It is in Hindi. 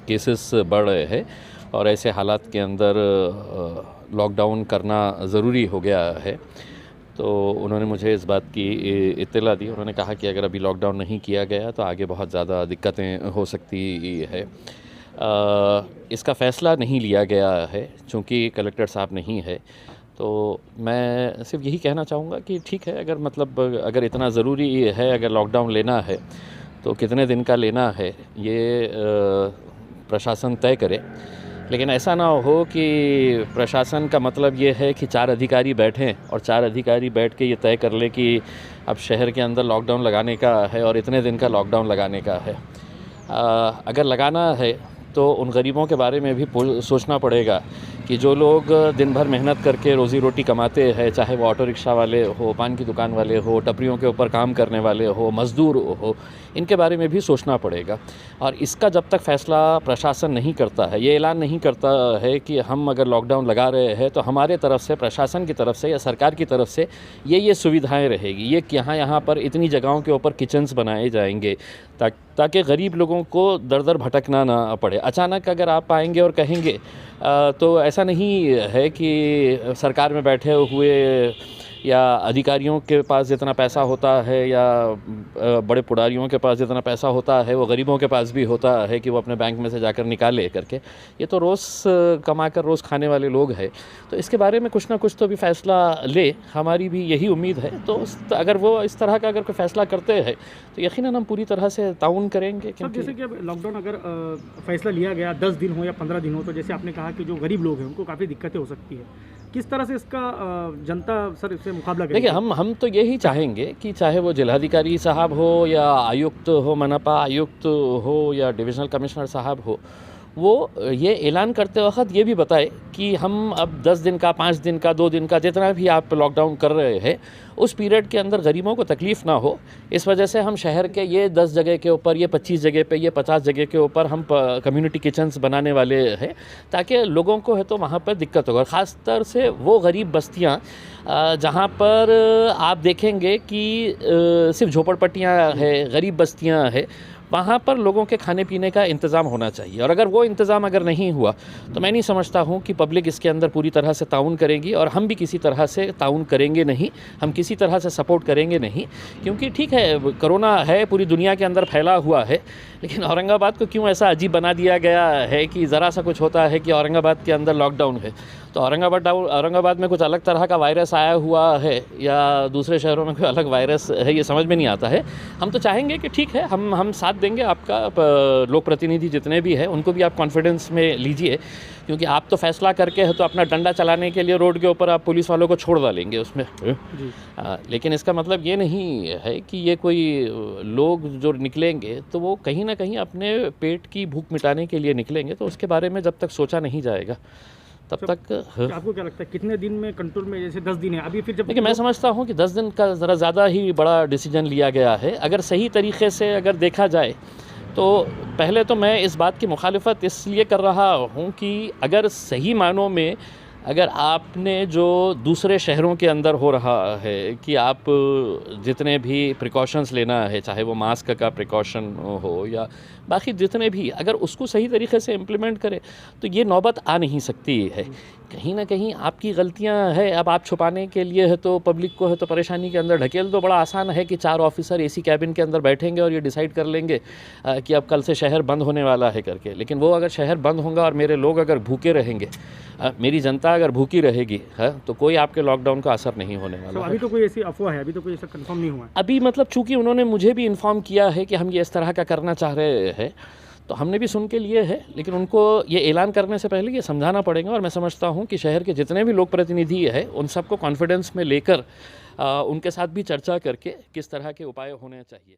केसेस बढ़ रहे हैं और ऐसे हालात के अंदर लॉकडाउन करना ज़रूरी हो गया है। तो उन्होंने मुझे इस बात की इत्तला दी। उन्होंने कहा कि अगर अभी लॉकडाउन नहीं किया गया तो आगे बहुत ज़्यादा दिक्कतें हो सकती है। इसका फ़ैसला नहीं लिया गया है चूँकि कलेक्टर साहब नहीं है। तो मैं सिर्फ यही कहना चाहूँगा कि ठीक है, अगर इतना ज़रूरी है, अगर लॉकडाउन लेना है तो कितने दिन का लेना है ये प्रशासन तय करे। लेकिन ऐसा ना हो कि प्रशासन का मतलब ये है कि 4 अधिकारी बैठें और 4 अधिकारी बैठ के ये तय कर ले कि अब शहर के अंदर लॉकडाउन लगाने का है और इतने दिन का लॉकडाउन लगाने का है। अगर लगाना है तो उन गरीबों के बारे में भी सोचना पड़ेगा कि जो लोग दिन भर मेहनत करके रोज़ी रोटी कमाते हैं, चाहे वो ऑटो रिक्शा वाले हो, पान की दुकान वाले हो, टपरियों के ऊपर काम करने वाले हो, मज़दूर हो, इनके बारे में भी सोचना पड़ेगा। और इसका जब तक फ़ैसला प्रशासन नहीं करता है, ये ऐलान नहीं करता है कि हम अगर लॉकडाउन लगा रहे हैं तो हमारे तरफ से, प्रशासन की तरफ से या सरकार की तरफ से ये सुविधाएँ रहेगी, ये कि यहाँ पर इतनी जगहों के ऊपर किचन्स बनाए जाएंगे ताकि गरीब लोगों को दर दर भटकना ना पड़े। अचानक अगर आप आएंगे और कहेंगे तो ऐसा नहीं है कि सरकार में बैठे हुए या अधिकारियों के पास जितना पैसा होता है या बड़े पुडारियों के पास जितना पैसा होता है वो गरीबों के पास भी होता है कि वो अपने बैंक में से जाकर निकाले करके। ये तो रोज़ कमाकर रोज़ खाने वाले लोग हैं। तो इसके बारे में कुछ ना कुछ तो भी फ़ैसला ले, हमारी भी यही उम्मीद है। तो अगर वो इस तरह का अगर कोई फ़ैसला करते हैं तो यकीनन हम पूरी तरह से ताउन करेंगे। क्योंकि जैसे कि अब लॉकडाउन अगर फ़ैसला लिया गया 10 दिन हो या 15 दिन हो, तो जैसे आपने कहा कि जो गरीब लोग हैं उनको काफ़ी दिक्कतें हो सकती है। किस तरह से इसका जनता सर इससे मुकाबला करेगी? देखिए, हम तो यही चाहेंगे कि चाहे वो जिलाधिकारी साहब हो या आयुक्त हो, मनपा आयुक्त हो या डिविजनल कमिश्नर साहब हो, वो ये ऐलान करते वक्त ये भी बताए कि हम अब 10 दिन का, 5 दिन का, 2 दिन का, जितना भी आप लॉकडाउन कर रहे हैं उस पीरियड के अंदर गरीबों को तकलीफ़ ना हो। इस वजह से हम शहर के ये 10 जगह के ऊपर, ये 25 जगह पे, ये 50 जगह के ऊपर हम कम्युनिटी किचन्स बनाने वाले हैं ताकि लोगों को है तो वहाँ पर दिक्कत होगा। ख़ासतर से वो गरीब बस्तियाँ जहाँ पर आप देखेंगे कि सिर्फ झोपड़पट्टियाँ हैं, गरीब बस्तियाँ हैं, वहाँ पर लोगों के खाने पीने का इंतज़ाम होना चाहिए। और अगर वो इंतज़ाम अगर नहीं हुआ तो मैं नहीं समझता हूँ कि पब्लिक इसके अंदर पूरी तरह से ताउन करेगी और हम भी किसी तरह से ताउन करेंगे नहीं, हम किसी तरह से सपोर्ट करेंगे नहीं। क्योंकि ठीक है, कोरोना है, पूरी दुनिया के अंदर फैला हुआ है, लेकिन औरंगाबाद को क्यों ऐसा अजीब बना दिया गया है कि ज़रा सा कुछ होता है कि औरंगाबाद के अंदर लॉकडाउन है। तो औरंगाबाद में कुछ अलग तरह का वायरस आया हुआ है या दूसरे शहरों में कोई अलग वायरस है, ये समझ में नहीं आता है। हम तो चाहेंगे कि ठीक है, हम साथ देंगे आपका। लोक प्रतिनिधि जितने भी हैं उनको भी आप कॉन्फिडेंस में लीजिए, क्योंकि आप तो फैसला करके है तो अपना डंडा चलाने के लिए रोड के ऊपर आप पुलिस वालों को छोड़ डालेंगे उसमें। लेकिन इसका मतलब ये नहीं है कि ये कोई लोग जो निकलेंगे तो वो कहीं ना कहीं अपने पेट की भूख मिटाने के लिए निकलेंगे। तो उसके बारे में जब तक सोचा नहीं जाएगा तब तक आपको क्या लगता है कितने दिन में कंट्रोल में? जैसे 10 दिन है अभी, फिर जब देखिए, मैं समझता हूँ कि 10 दिन का ज़रा ज़्यादा ही बड़ा डिसीजन लिया गया है। अगर सही तरीके से अगर देखा जाए तो पहले तो मैं इस बात की मुखालिफत इसलिए कर रहा हूँ कि अगर सही मानों में अगर आपने जो दूसरे शहरों के अंदर हो रहा है कि आप जितने भी प्रिकॉशंस लेना है, चाहे वो मास्क का प्रिकॉशन हो या बाकी जितने भी, अगर उसको सही तरीके से इम्प्लीमेंट करें तो ये नौबत आ नहीं सकती है। कहीं ना कहीं आपकी गलतियां है, अब आप छुपाने के लिए है तो पब्लिक को है तो परेशानी के अंदर ढकेल दो। बड़ा आसान है कि 4 ऑफिसर एसी कैबिन के अंदर बैठेंगे और ये डिसाइड कर लेंगे कि अब कल से शहर बंद होने वाला है करके। लेकिन वो अगर शहर बंद होगा और मेरे लोग अगर भूखे रहेंगे, मेरी जनता अगर भूखी रहेगी तो कोई आपके लॉकडाउन का असर नहीं होने वाला। अभी तो कोई ऐसी अफवाह है, अभी तो कोई ऐसा कंफर्म नहीं हुआ है। अभी मतलब चूंकि उन्होंने मुझे भी इन्फॉर्म किया है कि हम ये इस तरह का करना चाह रहे हैं तो हमने भी सुन के लिए है, लेकिन उनको ये ऐलान करने से पहले ये समझाना पड़ेगा। और मैं समझता हूँ कि शहर के जितने भी लोक प्रतिनिधि हैं उन सबको कॉन्फिडेंस में लेकर उनके साथ भी चर्चा करके किस तरह के उपाय होने चाहिए।